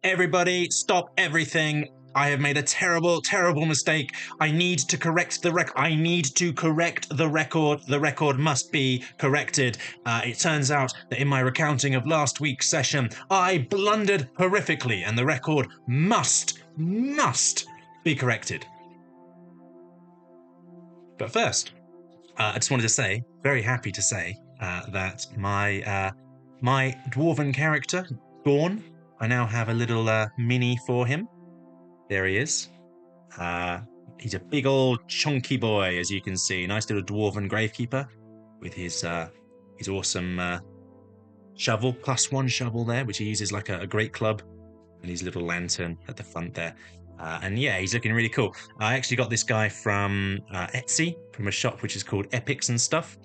Everybody, stop everything. I have made a terrible, terrible mistake. I need to correct the record. I need to correct the record. The record must be corrected. It turns out that in my recounting of last week's session, I blundered horrifically, and the record must be corrected. But first, I just wanted to say, very happy to say, that my dwarven character, Dawn, I now have a little mini for him. There he is. He's a big old chunky boy, as you can see. Nice little dwarven gravekeeper with his awesome shovel, +1 shovel there, which he uses like a great club, and his little lantern at the front there. And yeah, he's looking really cool. I actually got this guy from Etsy, from a shop which is called Epics and Stuff.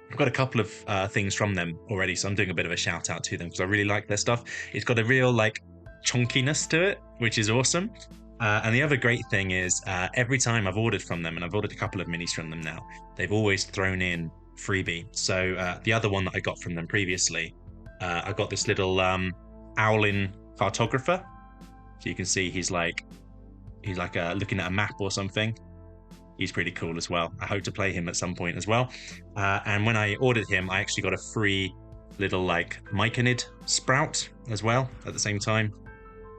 I've got a couple of things from them already, so I'm doing a bit of a shout out to them because I really like their stuff. It's got a real like chunkiness to it, which is awesome. And the other great thing is every time I've ordered from them, and I've ordered a couple of minis from them now, they've always thrown in freebie. So the other one that I got from them previously, I got this little owlin cartographer. So you can see he's like looking at a map or something. He's pretty cool as well. I hope to play him at some point as well. And when I ordered him, I actually got a free little like myconid sprout as well at the same time.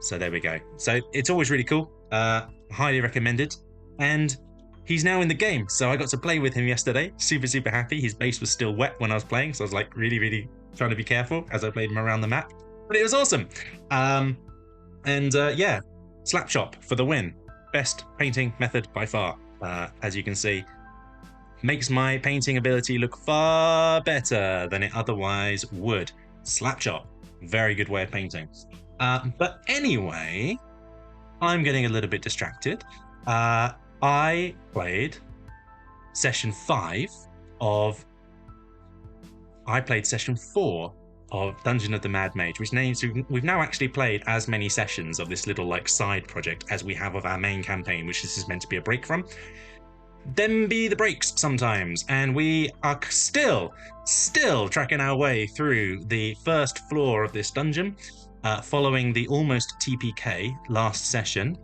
So there we go. So it's always really cool. Highly recommended. And he's now in the game. So I got to play with him yesterday. Super, super happy. His base was still wet when I was playing. So I was like really, really trying to be careful as I played him around the map. But it was awesome. Yeah, Slapshot for the win. Best painting method by far. As you can see, makes my painting ability look far better than it otherwise would. Slapshot, very good way of painting. But anyway, I'm getting a little bit distracted. I played session 4 of Dungeon of the Mad Mage, which means we've now actually played as many sessions of this little like side project as we have of our main campaign, which this is meant to be a break from. Them be the breaks sometimes, and we are still tracking our way through the first floor of this dungeon, following the almost TPK last session.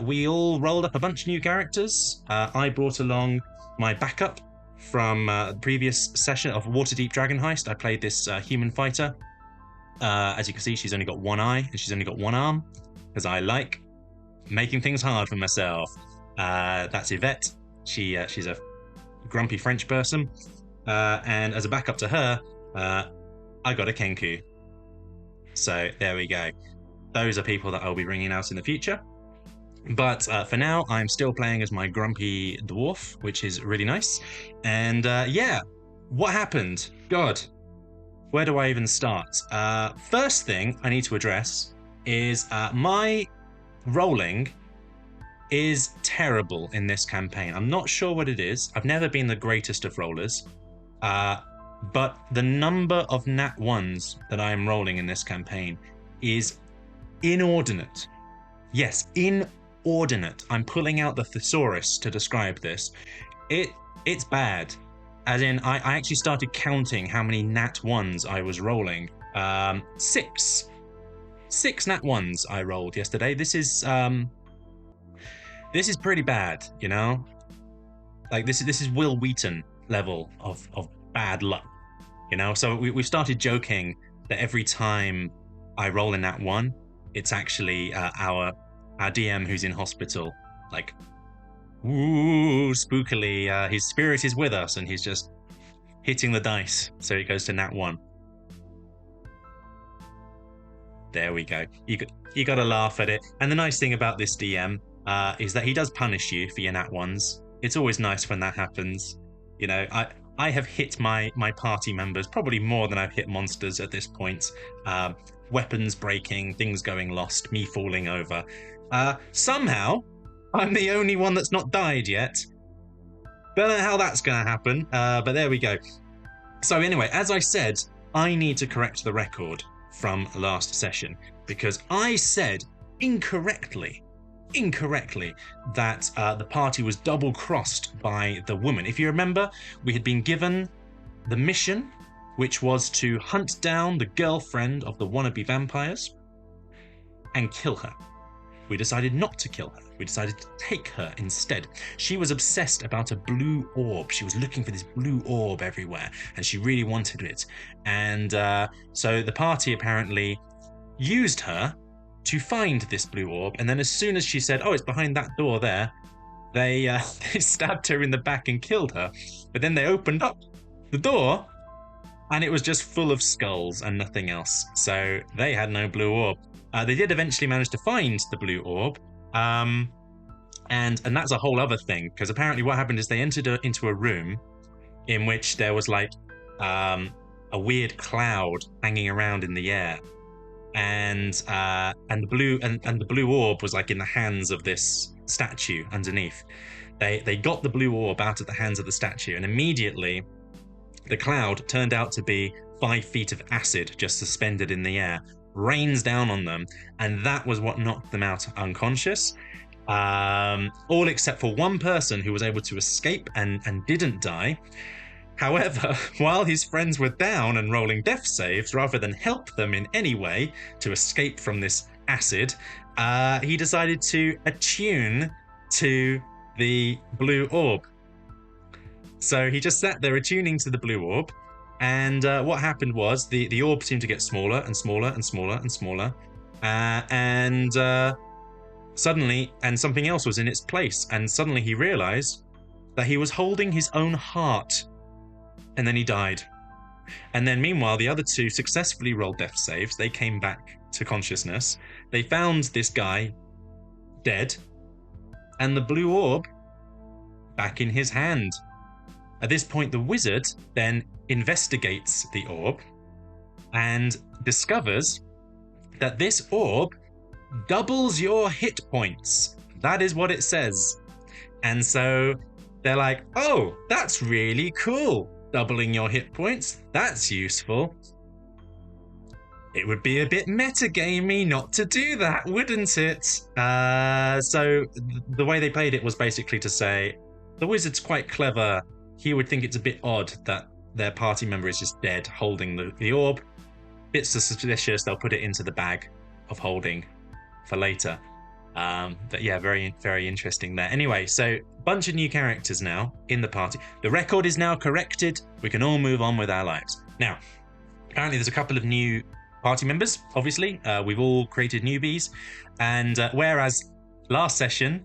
We all rolled up a bunch of new characters. I brought along my backup from the previous session of Waterdeep Dragon Heist. I played this human fighter. As you can see, she's only got one eye and she's only got one arm, because I like making things hard for myself. That's Yvette. She's a grumpy French person. And as a backup to her, I got a Kenku. So there we go. Those are people that I'll be bringing out in the future. But for now, I'm still playing as my grumpy dwarf, which is really nice. And yeah, what happened? God, where do I even start? First thing I need to address is my rolling is terrible in this campaign. I'm not sure what it is. I've never been the greatest of rollers. But the number of nat 1s that I am rolling in this campaign is inordinate. Yes, inordinate. I'm pulling out the thesaurus to describe this. It's bad. As in, I actually started counting how many nat 1s I was rolling. 6 nat 1s I rolled yesterday. This is pretty bad, you know? Like this is Will Wheaton level of bad luck, you know? So we've started joking that every time I roll in nat 1, it's actually our DM who's in hospital, like, ooh, spookily, his spirit is with us and he's just hitting the dice. So it goes to nat 1. There we go. You got to laugh at it. And the nice thing about this DM is that he does punish you for your nat 1s. It's always nice when that happens. You know, I have hit my party members probably more than I've hit monsters at this point. Weapons breaking, things going lost, me falling over. Somehow, I'm the only one that's not died yet. Don't know how that's going to happen, but there we go. So anyway, as I said, I need to correct the record from last session, because I said incorrectly that the party was double-crossed by the woman. If you remember, we had been given the mission, which was to hunt down the girlfriend of the wannabe vampires. and kill her. We decided not to kill her. We decided to take her instead. She was obsessed about a blue orb. She was looking for this blue orb everywhere, and she really wanted it. And so the party apparently used her to find this blue orb, and then as soon as she said, oh, it's behind that door there, they stabbed her in the back and killed her. But then they opened up the door, and it was just full of skulls and nothing else. So they had no blue orb. They did eventually manage to find the blue orb, and that's a whole other thing, because apparently what happened is they entered into a room in which there was like a weird cloud hanging around in the air, and the blue orb was like in the hands of this statue underneath. They got the blue orb out of the hands of the statue, and immediately the cloud turned out to be 5 feet of acid just suspended in the air, rains down on them, and that was what knocked them out unconscious. All except for one person who was able to escape and didn't die. However, while his friends were down and rolling death saves, rather than help them in any way to escape from this acid, he decided to attune to the blue orb. So he just sat there attuning to the blue orb, and what happened was the orb seemed to get smaller and smaller and smaller and smaller, and suddenly, something else was in its place, and suddenly he realized that he was holding his own heart, and then he died. And then meanwhile, the other two successfully rolled death saves. They came back to consciousness. They found this guy dead, and the blue orb back in his hand. At this point, the wizard then investigates the orb and discovers that this orb doubles your hit points. That is what it says. And so they're like, oh, that's really cool. Doubling your hit points, that's useful. It would be a bit metagamey not to do that, wouldn't it? So the way they played it was basically to say, the wizard's quite clever. He would think it's a bit odd that their party member is just dead holding the orb. Bits are suspicious, they'll put it into the bag of holding for later. But yeah, very, very interesting there. Anyway, so bunch of new characters now in the party. The record is now corrected. We can all move on with our lives. Now, apparently there's a couple of new party members, obviously. We've all created newbies. And whereas last session,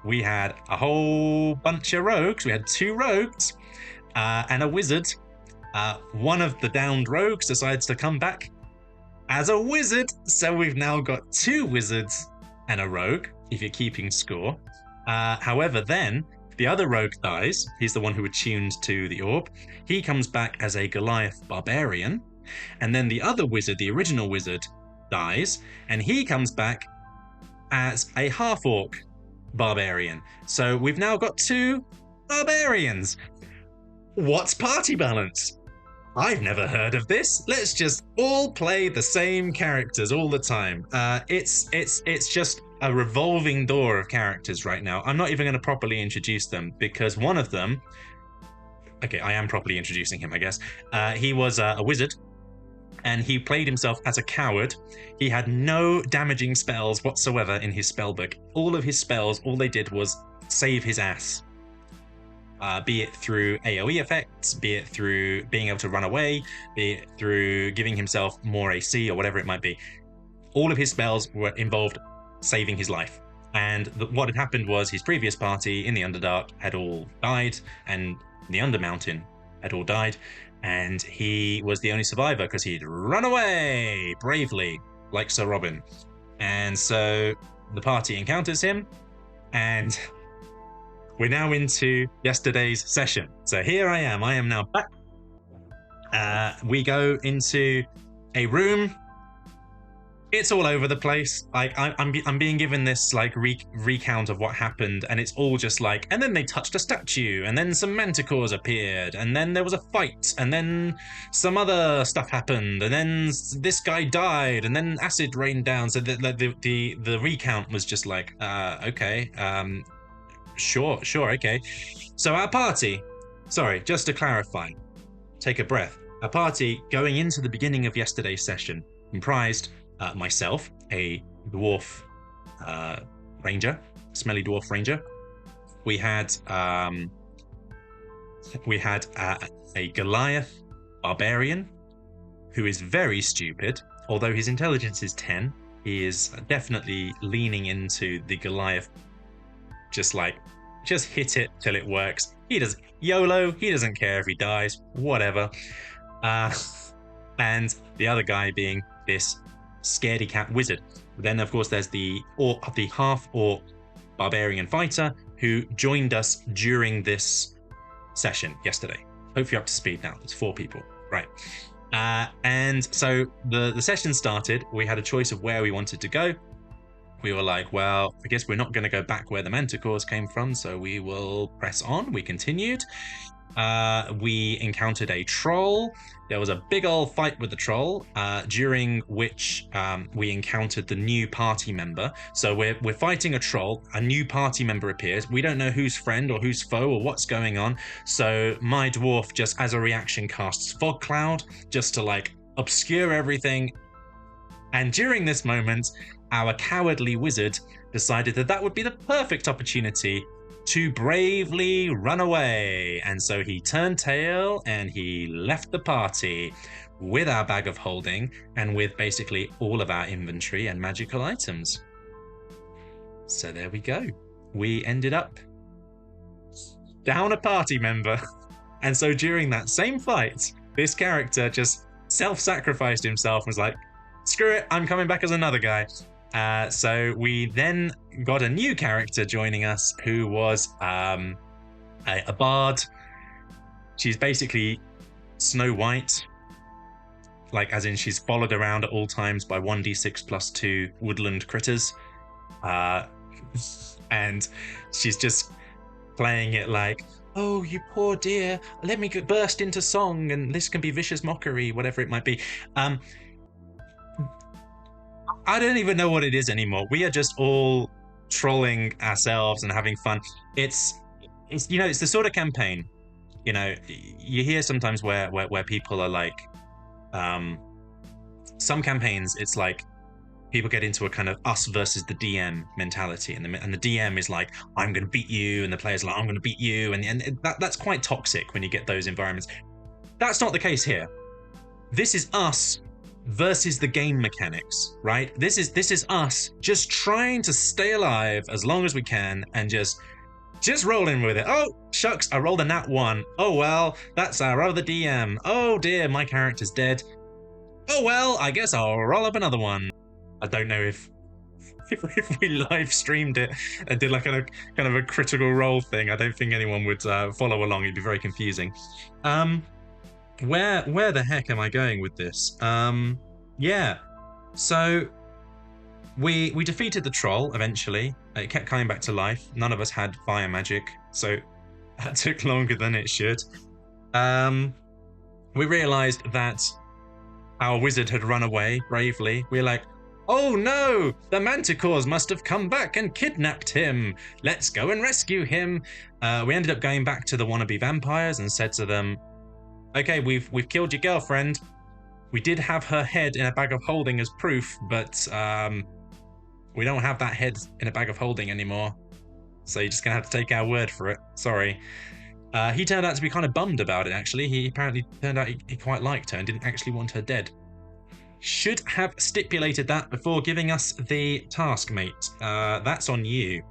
we had a whole bunch of rogues. We had 2 rogues and a wizard. One of the downed rogues decides to come back as a wizard. So we've now got 2 wizards and a rogue, if you're keeping score. However, then, the other rogue dies. He's the one who attuned to the orb. He comes back as a Goliath barbarian. And then the other wizard, the original wizard, dies. And he comes back as a half-orc barbarian. So we've now got 2 barbarians. What's party balance? I've never heard of this. Let's just all play the same characters all the time. It's just a revolving door of characters right now. I'm not even going to properly introduce them because one of them... Okay, I am properly introducing him, I guess. He was a wizard, and he played himself as a coward. He had no damaging spells whatsoever in his spellbook. All of his spells, all they did was save his ass. Be it through AoE effects, be it through being able to run away, be it through giving himself more AC or whatever it might be. All of his spells were involved saving his life. And what had happened was his previous party in the Underdark had all died, and the Undermountain had all died, and he was the only survivor because he'd run away bravely, like Sir Robin. And so the party encounters him, and we're now into yesterday's session. So here I am now back. We go into a room. It's all over the place. I'm being given this like recount of what happened, and it's all just like, and then they touched a statue, and then some manticores appeared, and then there was a fight, and then some other stuff happened, and then this guy died, and then acid rained down. So the recount was just like, okay, sure, okay. So our party, sorry, just to clarify, take a breath. Our party going into the beginning of yesterday's session comprised myself, a dwarf ranger, smelly dwarf ranger. We had a Goliath barbarian who is very stupid. Although his intelligence is 10, he is definitely leaning into the Goliath. Just hit it till it works. He does YOLO. He doesn't care if he dies. Whatever. And the other guy being this scaredy cat wizard. Then, of course, there's the half-orc barbarian fighter who joined us during this session yesterday. Hope you're up to speed now. It's 4 people. Right. And so the session started. We had a choice of where we wanted to go. We were like, well, I guess we're not going to go back where the manticores came from, so we will press on. We continued. We encountered a troll. There was a big old fight with the troll, during which we encountered the new party member. So we're fighting a troll. A new party member appears. We don't know who's friend or who's foe or what's going on. So my dwarf, just as a reaction, casts Fog Cloud just to like obscure everything. And during this moment, our cowardly wizard decided that that would be the perfect opportunity to bravely run away. And so he turned tail and he left the party with our bag of holding and with basically all of our inventory and magical items. So there we go. We ended up down a party member. And so during that same fight, this character just self-sacrificed himself and was like, screw it, I'm coming back as another guy. So we then got a new character joining us who was a bard. She's basically Snow White, like as in she's followed around at all times by 1d6 plus 2 woodland critters. And she's just playing it like, oh, you poor dear, let me burst into song and this can be vicious mockery, whatever it might be. I don't even know what it is anymore. We are just all trolling ourselves and having fun. It's you know, it's the sort of campaign, you know, you hear sometimes where people are like, some campaigns, it's like people get into a kind of us versus the DM mentality, and the DM is like, I'm going to beat you, and the player's like, I'm going to beat you, and that's quite toxic when you get those environments. That's not the case here. This is us versus the game mechanics, right? This is us just trying to stay alive as long as we can and just rolling with it. Oh, shucks, I rolled a nat 1. Oh, well, that's our other DM. Oh, dear, my character's dead. Oh, well, I guess I'll roll up another one. I don't know if we live streamed it and did like a kind of a critical role thing, I don't think anyone would follow along. It'd be very confusing. Where the heck am I going with this? Yeah, so we defeated the troll eventually. It kept coming back to life. None of us had fire magic, so that took longer than it should. We realized that our wizard had run away bravely. We were like, oh no, the manticores must have come back and kidnapped him. Let's go and rescue him. We ended up going back to the wannabe vampires and said to them, okay, we've killed your girlfriend. We did have her head in a bag of holding as proof, but we don't have that head in a bag of holding anymore. So you're just going to have to take our word for it. Sorry. He turned out to be kind of bummed about it, actually. He apparently turned out he quite liked her and didn't actually want her dead. Should have stipulated that before giving us the task, mate. That's on you.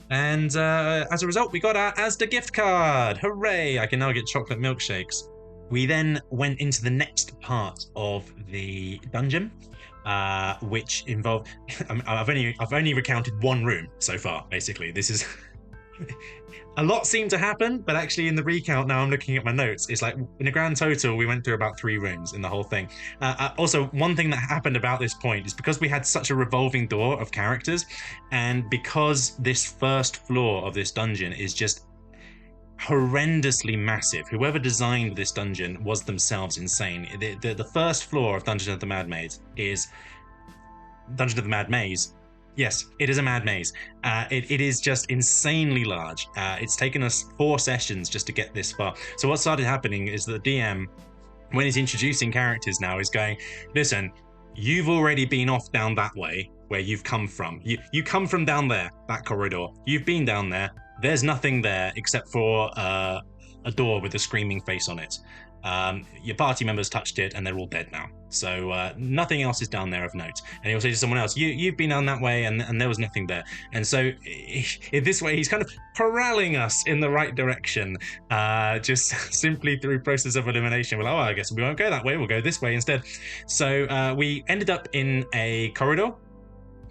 And as a result, we got our Asda gift card. Hooray! I can now get chocolate milkshakes. We then went into the next part of the dungeon, which involved. I've only recounted one room so far. Basically, this is a lot seemed to happen, but actually in the recount now, I'm looking at my notes. It's like in a grand total, we went through about 3 rooms in the whole thing. Also, one thing that happened about this point is because we had such a revolving door of characters, and because this first floor of this dungeon is just horrendously massive. Whoever designed this dungeon was themselves insane. The first floor of Dungeon of the Mad Maze is Dungeon of the Mad Maze. Yes, it is a mad maze. It is just insanely large. It's taken us 4 sessions just to get this far. So what started happening is the DM, when he's introducing characters now, is going, listen, you've already been off down that way, where you've come from. You come from down there, that corridor. You've been down there. There's nothing there except for a door with a screaming face on it. Your party members touched it and they're all dead now. So nothing else is down there of note. And he'll say to someone else, you've been down that way and there was nothing there. And so in this way, he's kind of corralling us in the right direction, just simply through process of elimination. We're like, oh, I guess we won't go that way. We'll go this way instead. So we ended up in a corridor,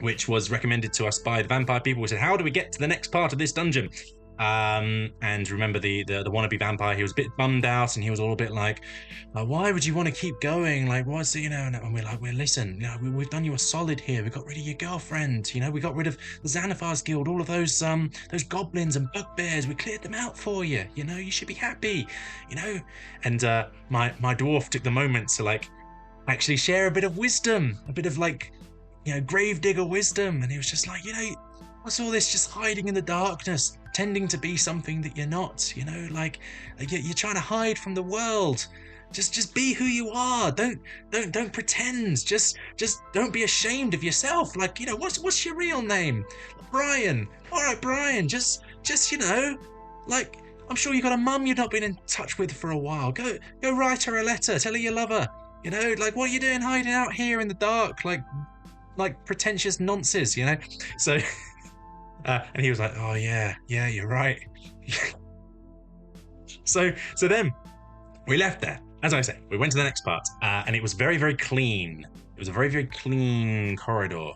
which was recommended to us by the vampire people. We said, how do we get to the next part of this dungeon? And remember the wannabe vampire, he was a bit bummed out and he was all a bit like, why would you want to keep going? Like, what's it, you know? And we're like, well, listen, you know, we've done you a solid here. We got rid of your girlfriend, you know, we got rid of the Xanathar's Guild, all of those goblins and bugbears. We cleared them out for you. You know, you should be happy, you know? And my dwarf took the moment to like actually share a bit of wisdom, a bit of like, you know, gravedigger wisdom. And he was just like, you know, what's all this just hiding in the darkness, tending to be something that you're not, you know, like you're trying to hide from the world. Just be who you are. Don't pretend. Just don't be ashamed of yourself. Like, you know, what's your real name? Brian. All right, Brian. Just you know, like, I'm sure you got a mum you've not been in touch with for a while. Go write her a letter. Tell her you love her. You know, like, what are you doing hiding out here in the dark? Like pretentious nonsense, you know? So and he was like, oh yeah, you're right. So then we left there. As I say, we went to the next part, and it was very, very clean. It was a very, very clean corridor.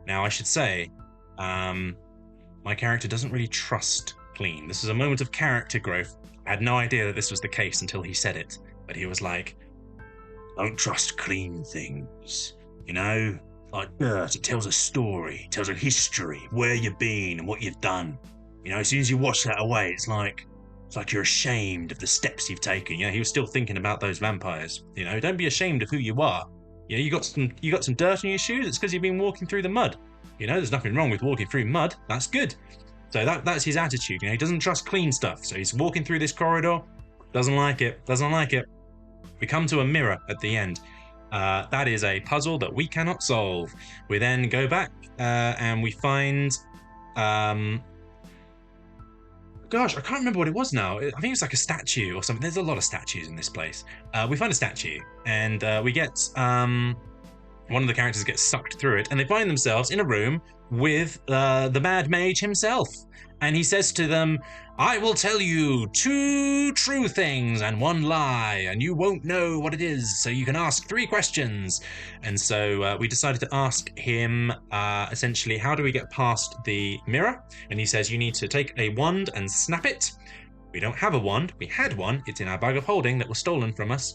Now, I should say, my character doesn't really trust clean. This is a moment of character growth. I had no idea that this was the case until he said it. But he was like, don't trust clean things, you know? Like dirt, it tells a story, it tells a history, where you've been and what you've done. You know, as soon as you wash that away, it's like you're ashamed of the steps you've taken. You know, he was still thinking about those vampires. You know, don't be ashamed of who you are. You know, you got some dirt on your shoes. It's because you've been walking through the mud. You know, there's nothing wrong with walking through mud. That's good. So that's his attitude. You know, he doesn't trust clean stuff. So he's walking through this corridor, doesn't like it. We come to a mirror at the end. That is a puzzle that we cannot solve. We then go back and we find, gosh, I can't remember what it was now. I think it's like a statue or something. There's a lot of statues in this place. We find a statue and we get, one of the characters gets sucked through it and they find themselves in a room with the Mad Mage himself. And he says to them, I will tell you 2 true things and 1 lie, and you won't know what it is, so you can ask 3 questions. And so we decided to ask him, essentially, how do we get past the mirror? And he says, you need to take a wand and snap it. We don't have a wand. We had one. It's in our bag of holding that was stolen from us.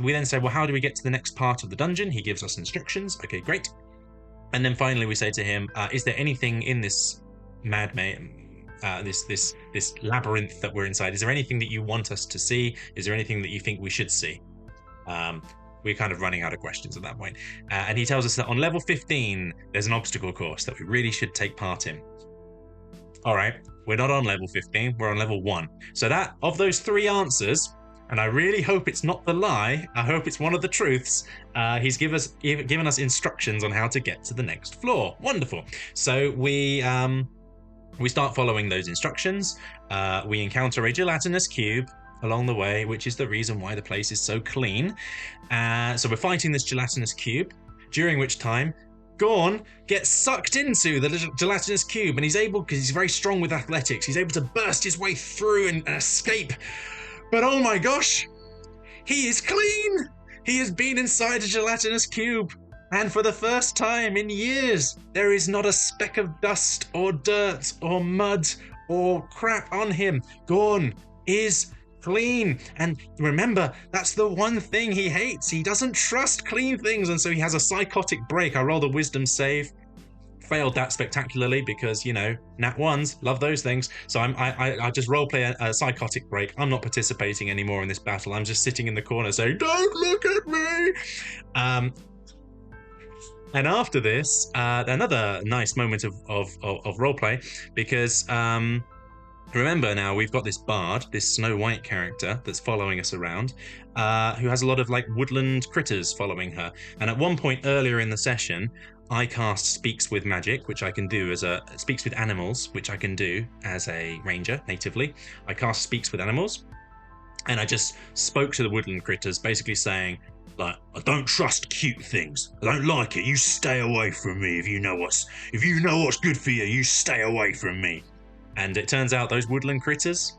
We then say, well, how do we get to the next part of the dungeon? He gives us instructions. Okay, great. And then finally we say to him, is there anything in this this labyrinth that we're inside? Is there anything that you want us to see? Is there anything that you think we should see? We're kind of running out of questions at that point. And he tells us that on level 15, there's an obstacle course that we really should take part in. All right, we're not on level 15, we're on level 1. So that, of those 3 answers, and I really hope it's not the lie, I hope it's one of the truths, he's given us instructions on how to get to the next floor. Wonderful. So we start following those instructions. We encounter a gelatinous cube along the way, which is the reason why the place is so clean. So we're fighting this gelatinous cube, during which time Gorn gets sucked into the gelatinous cube, and he's able, because he's very strong with athletics, he's able to burst his way through and escape. But oh my gosh, he is clean! He has been inside a gelatinous cube. And for the first time in years, there is not a speck of dust or dirt or mud or crap on him. Gorn is clean. And remember, that's the one thing he hates. He doesn't trust clean things, and so he has a psychotic break. I rolled a wisdom save. Failed that spectacularly because, you know, nat 1s, love those things. So I just roleplay a psychotic break. I'm not participating anymore in this battle. I'm just sitting in the corner saying, don't look at me! And after this, another nice moment of roleplay, because remember now we've got this bard, this Snow White character that's following us around, who has a lot of like woodland critters following her. And at one point earlier in the session, I cast Speaks with Magic, which I can do as a Speaks with Animals, which I can do as a ranger natively. I cast Speaks with Animals, and I just spoke to the woodland critters, basically saying, like, I don't trust cute things. I don't like it. You stay away from me. If you know what's good for you, you stay away from me. And it turns out those woodland critters,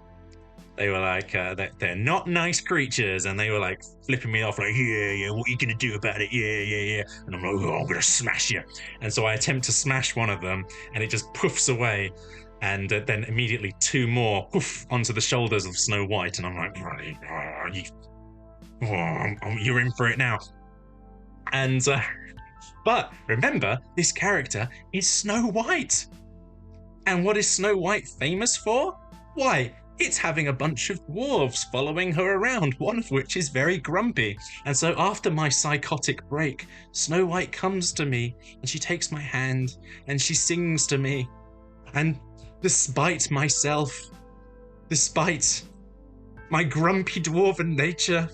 they were like, they're not nice creatures, and they were like flipping me off, like, yeah, what are you gonna do about it? Yeah. And I'm like, oh, I'm gonna smash you. And so I attempt to smash one of them, and it just poofs away, and then immediately two more poof onto the shoulders of Snow White, and I'm like, you're in for it now. And but remember, this character is Snow White, and what is Snow White famous for? Why, it's having a bunch of dwarves following her around, one of which is very grumpy. And so after my psychotic break, Snow White comes to me, and she takes my hand, and she sings to me. And despite myself, despite my grumpy dwarven nature,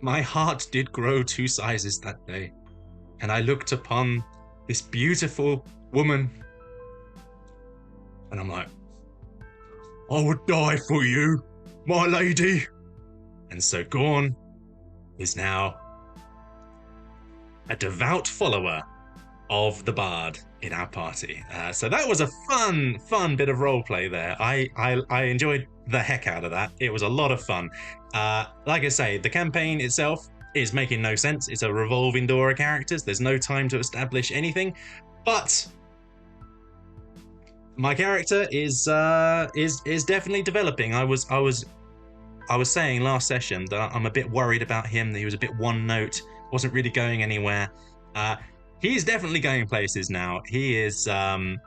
my heart did grow 2 sizes that day. And I looked upon this beautiful woman, and I'm like, I would die for you, my lady. And so Gorn is now a devout follower of the bard in our party. So that was a fun bit of roleplay there. I enjoyed the heck out of that. It was a lot of fun. Like I say, the campaign itself is making no sense. It's a revolving door of characters. There's no time to establish anything, but my character is definitely developing. I was saying last session that I'm a bit worried about him, that he was a bit one note, wasn't really going anywhere. He's definitely going places now. He is a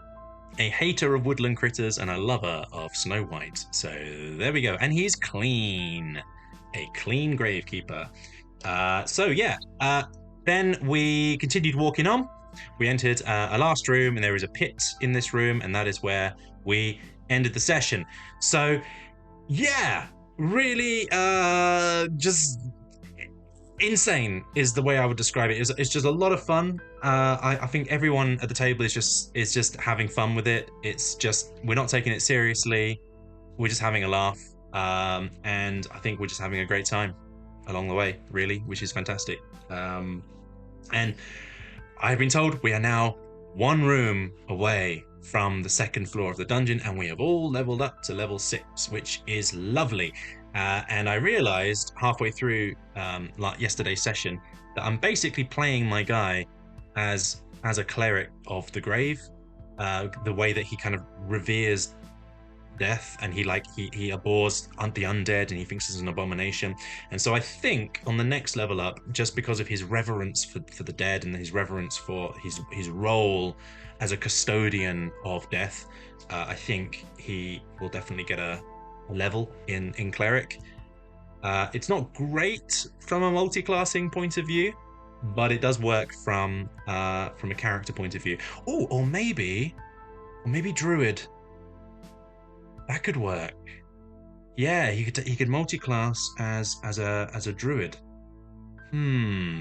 hater of woodland critters and a lover of Snow White. So there we go. And he's clean. A clean gravekeeper. So yeah, then we continued walking on. We entered a last room, and there is a pit in this room, and that is where we ended the session. So yeah, really just insane is the way I would describe it. It's just a lot of fun. I think everyone at the table is just having fun with it. It's just, we're not taking it seriously. We're just having a laugh. And I think we're just having a great time along the way, really, which is fantastic. And I've been told we are now 1 room away from the 2nd floor of the dungeon, and we have all leveled up to level 6, which is lovely. And I realized halfway through like yesterday's session that I'm basically playing my guy as a cleric of the grave, the way that he kind of reveres death, and he abhors the undead, and he thinks it's an abomination. And so I think on the next level up, just because of his reverence for the dead and his reverence for his role as a custodian of death, I think he will definitely get a level in cleric. It's not great from a multi-classing point of view, but it does work from a character point of view. Oh, or maybe druid. That could work. Yeah, he could multi-class as a druid.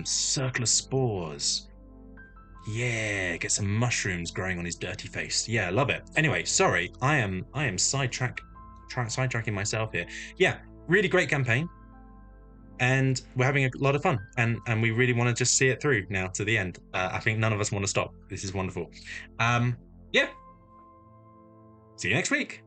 Circle of spores. Yeah, get some mushrooms growing on his dirty face. Yeah, love it. Anyway, sorry, I am sidetracking myself here. Yeah, really great campaign, and we're having a lot of fun, and we really want to just see it through now to the end. I think none of us want to stop. This is wonderful. Yeah. See you next week.